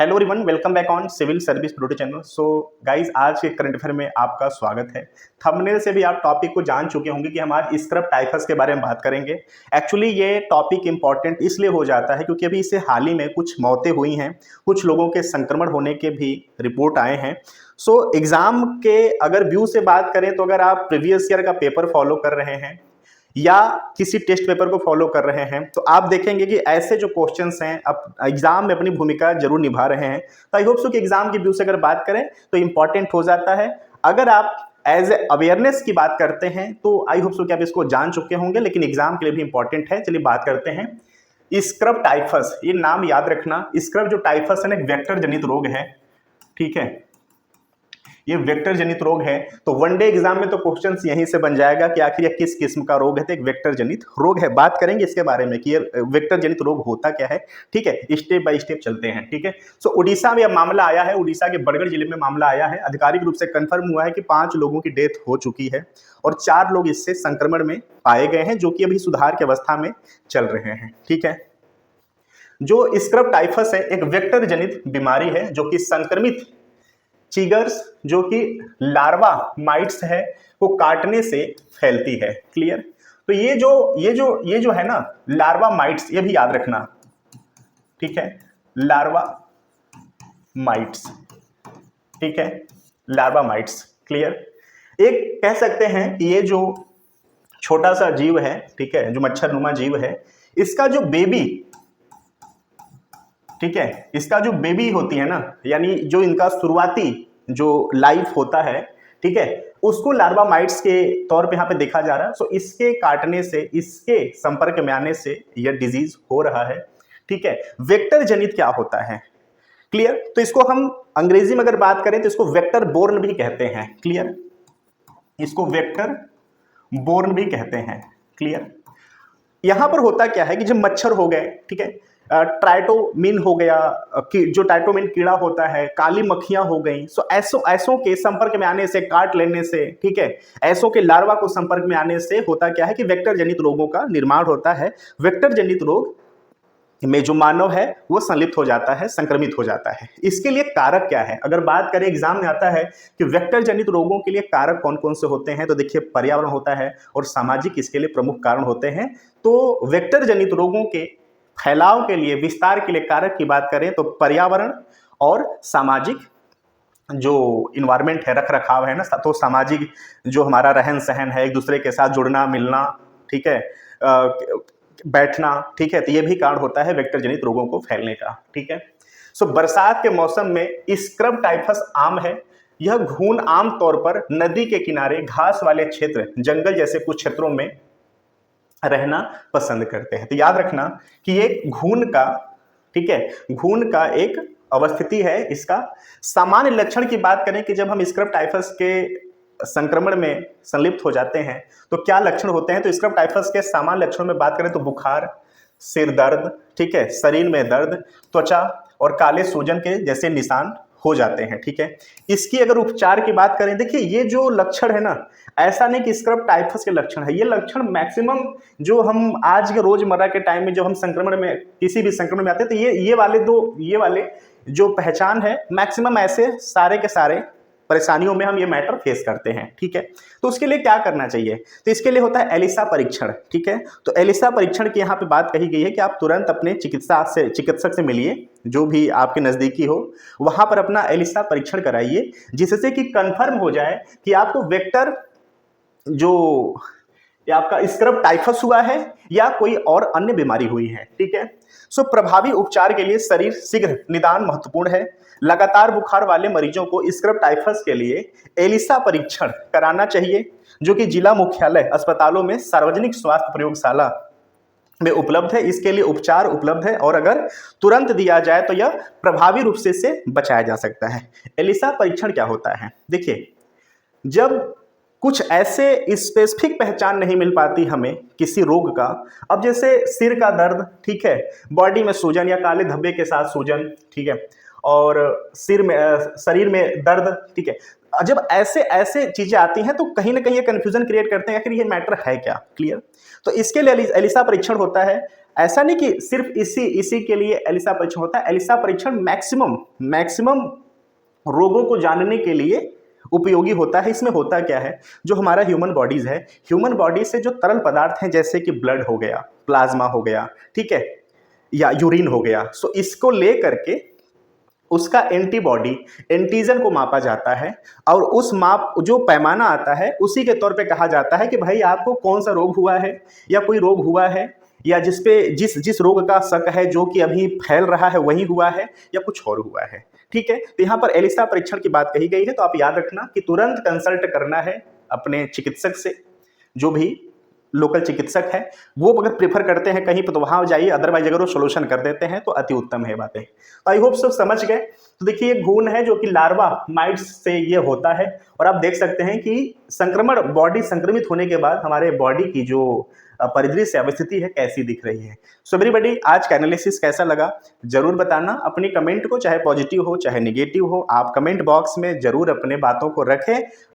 Hello everyone, welcome back on civil service proto channel. So guys, आज के current affair में आपका स्वागत है। थंबनेल से भी आप टॉपिक को जान चुके होंगे कि हम आज स्क्रब टाइफस के बारे में बात करेंगे। एक्चुअली ये टॉपिक इंपॉर्टेंट इसलिए हो जाता है क्योंकि अभी इससे हाल ही में कुछ मौतें हुई हैं, कुछ लोगों के संक्रमण होने के भी रिपोर्ट आए हैं। सो एग्जाम के अगर व्यू से बात करें तो अगर आप प्रीवियस ईयर का पेपर फॉलो कर रहे हैं या किसी टेस्ट पेपर को फॉलो कर रहे हैं तो आप देखेंगे कि ऐसे जो क्वेश्चंस हैं अब एग्जाम में अपनी भूमिका जरूर निभा रहे हैं। तो आई होप सो कि एग्जाम के व्यू से अगर बात करें तो इंपॉर्टेंट हो जाता है। अगर आप एज ए अवेयरनेस की बात करते हैं तो आई होप सो कि आप इसको जान चुके होंगे, लेकिन एग्जाम के लिए भी इंपॉर्टेंट है। चलिए बात करते हैं स्क्रब टाइफस। ये नाम याद रखना, स्क्रब जो टाइफस है ना, एक वेक्टर जनित रोग है। ठीक है, ये वेक्टर जनित रोग है। तो वनडे एग्जाम में तो क्वेश्चन यहीं से बन जाएगा कि आखिर यह किस किस्म का रोग है। तो एक वेक्टर जनित रोग है। बात करेंगे इसके बारे में कि ये वेक्टर जनित रोग होता क्या है। ठीक है, स्टेप बाय स्टेप चलते हैं। ठीक है, सो उड़ीसा में यह मामला आया है। उड़ीसा के बरगढ़ जिले में मामला आया है। आधिकारिक रूप से कंफर्म हुआ है कि 5 लोगों की डेथ हो चुकी है और 4 लोग इससे संक्रमण में पाए गए हैं, जो कि अभी सुधार की अवस्था में चल रहे हैं। ठीक है, जो स्क्रब टाइफस है एक वेक्टर जनित बीमारी है जो कि संक्रमित चीगर्स जो कि लार्वा माइट्स है को काटने से फैलती है। क्लियर। तो ये जो है ना लार्वा माइट्स, ये भी याद रखना। ठीक है, लार्वा माइट्स। ठीक है, लार्वा माइट्स। क्लियर। एक कह सकते हैं कि ये जो छोटा सा जीव है, ठीक है, जो मच्छर नुमा जीव है, इसका जो बेबी, ठीक है, इसका जो बेबी होती है ना, यानी जो इनका शुरुआती जो लाइफ होता है, ठीक है, उसको लार्वा माइट्स के तौर पे यहाँ पे देखा जा रहा है। सो इसके काटने से, इसके संपर्क में आने से यह डिजीज हो रहा है। ठीक है, वेक्टर जनित क्या होता है। क्लियर। तो इसको हम अंग्रेजी में अगर बात करें तो इसको वेक्टर बोर्न भी कहते हैं। क्लियर, इसको वेक्टर बोर्न भी कहते हैं। क्लियर। यहां पर होता क्या है कि जब मच्छर हो गए, ठीक है, ट्राइटोमिन हो गया, जो ट्राइटोमिन कीड़ा होता है, काली मक्खियां हो गई, सो ऐसों के संपर्क में आने से, काट लेने से, ठीक है, ऐसों के लार्वा को संपर्क में आने से होता क्या है कि वेक्टर जनित रोगों का निर्माण होता है। वेक्टर जनित रोग में जो मानव है वो संलिप्त हो जाता है, संक्रमित हो जाता है। इसके लिए कारक क्या है, अगर बात करें एग्जाम में आता है कि वेक्टर जनित रोगों के लिए कारक कौन कौन से होते हैं, तो देखिए पर्यावरण होता है और सामाजिक इसके लिए प्रमुख कारण होते हैं। तो वेक्टर जनित रोगों के फैलाव के लिए, विस्तार के लिए कारक की बात करें तो पर्यावरण और सामाजिक जो इन्वायरमेंट है, रख रखाव है ना, तो सामाजिक जो हमारा रहन सहन है, एक दूसरे के साथ जुड़ना मिलना, ठीक है, बैठना, ठीक है, तो ये भी कारण होता है वेक्टर जनित रोगों को फैलने का। ठीक है, सो बरसात के मौसम में स्क्रब टाइफस आम है। यह घून आम तौर पर नदी के किनारे, घास वाले क्षेत्र, जंगल जैसे कुछ क्षेत्रों में रहना पसंद करते हैं। तो याद रखना कि ये घून का, ठीक है, घून का एक अवस्थिति है। इसका सामान्य लक्षण की बात करें कि जब हम स्क्रब टाइफस के संक्रमण में संलिप्त हो जाते हैं तो क्या लक्षण होते हैं। तो स्क्रब टाइफस के सामान्य लक्षणों में बात करें तो बुखार, सिर दर्द, ठीक है, शरीर में दर्द, त्वचा और काले सूजन के जैसे निशान हो जाते हैं। ठीक है, इसकी अगर उपचार की बात करें, देखिए ये जो लक्षण है ना, ऐसा नहीं कि स्क्रब टाइफस के लक्षण है, ये लक्षण मैक्सिमम जो हम आज के रोजमर्रा के टाइम में जो हम संक्रमण में, किसी भी संक्रमण में आते हैं, तो ये वाले जो पहचान है मैक्सिमम ऐसे सारे के सारे परेशानियों में हम ये मैटर फेस करते हैं। ठीक है, तो उसके लिए क्या करना चाहिए, तो इसके लिए होता है एलिसा परीक्षण। ठीक है, तो एलिसा परीक्षण की यहाँ पे बात कही गई है कि आप तुरंत अपने चिकित्सक से मिलिए, जो भी आपके नजदीकी हो, वहां पर अपना एलिसा परीक्षण कराइए, जिससे कि कंफर्म हो जाए कि आपको वेक्टर जो या आपका स्क्रब टाइफस हुआ है या कोई और अन्य बीमारी हुई है। ठीक है, सो प्रभावी उपचार के लिए शरीर शीघ्र निदान महत्वपूर्ण है। लगातार बुखार वाले मरीजों को स्क्रब टाइफस के लिए एलिसा परीक्षण कराना चाहिए, जो कि जिला मुख्यालय अस्पतालों में सार्वजनिक स्वास्थ्य प्रयोगशाला में उपलब्ध है। इसके लिए उपचार उपलब्ध है और अगर तुरंत दिया जाए तो यह प्रभावी रूप से इसे बचाया जा सकता है। एलिसा परीक्षण क्या होता है, देखिए, जब कुछ ऐसे स्पेसिफिक पहचान नहीं मिल पाती हमें किसी रोग का, अब जैसे सिर का दर्द, ठीक है, बॉडी में सूजन या काले धब्बे के साथ सूजन, ठीक है, और शरीर में दर्द, ठीक है, जब ऐसे ऐसे चीजें आती हैं तो कहीं ना कहीं ये कंफ्यूजन क्रिएट करते हैं, आखिर ये मैटर है क्या, क्लियर। तो इसके लिए एलिसा परीक्षण होता है। ऐसा नहीं कि सिर्फ इसी के लिए एलिसा परीक्षण होता है। एलिसा परीक्षण मैक्सिमम रोगों को जानने के लिए उपयोगी होता है। इसमें होता क्या है, जो हमारा ह्यूमन बॉडीज है, ह्यूमन बॉडी से जो तरल पदार्थ हैं जैसे कि ब्लड हो गया, प्लाज्मा हो गया, ठीक है, या यूरिन हो गया, सो इसको ले करके उसका एंटीबॉडी एंटीजन को मापा जाता है और उस माप जो पैमाना आता है उसी के तौर पे कहा जाता है कि भाई आपको कौन सा रोग हुआ है, या कोई रोग हुआ है, या जिस रोग का शक है जो कि अभी फैल रहा है वही हुआ है, या कुछ और हुआ है, ठीक है। तो यहाँ पर एलिसा परीक्षण की बात कही गई है, तो आप याद रखना कि तुरंत कंसल्ट करना है अपने चिकित्सक से, जो भी लोकल चिकित्सक है वो अगर प्रेफर करते हैं कहीं पर तो वहां जाइए, अदरवाइज अगर वो सोल्यूशन कर देते हैं तो अति उत्तम है बातें। तो आई होप सब समझ गए। तो देखिए ये घून है जो कि लार्वा माइट्स से ये होता है, और आप देख सकते हैं कि संक्रमण बॉडी संक्रमित होने के बाद हमारे बॉडी की जो परिदृश्य अवस्थिति है कैसी दिख रही है। सो एवरीबॉडी, आज का एनालिसिस कैसा लगा जरूर बताना। अपनी कमेंट को, चाहे पॉजिटिव हो चाहे निगेटिव हो, आप कमेंट बॉक्स में जरूर अपने बातों को रखें।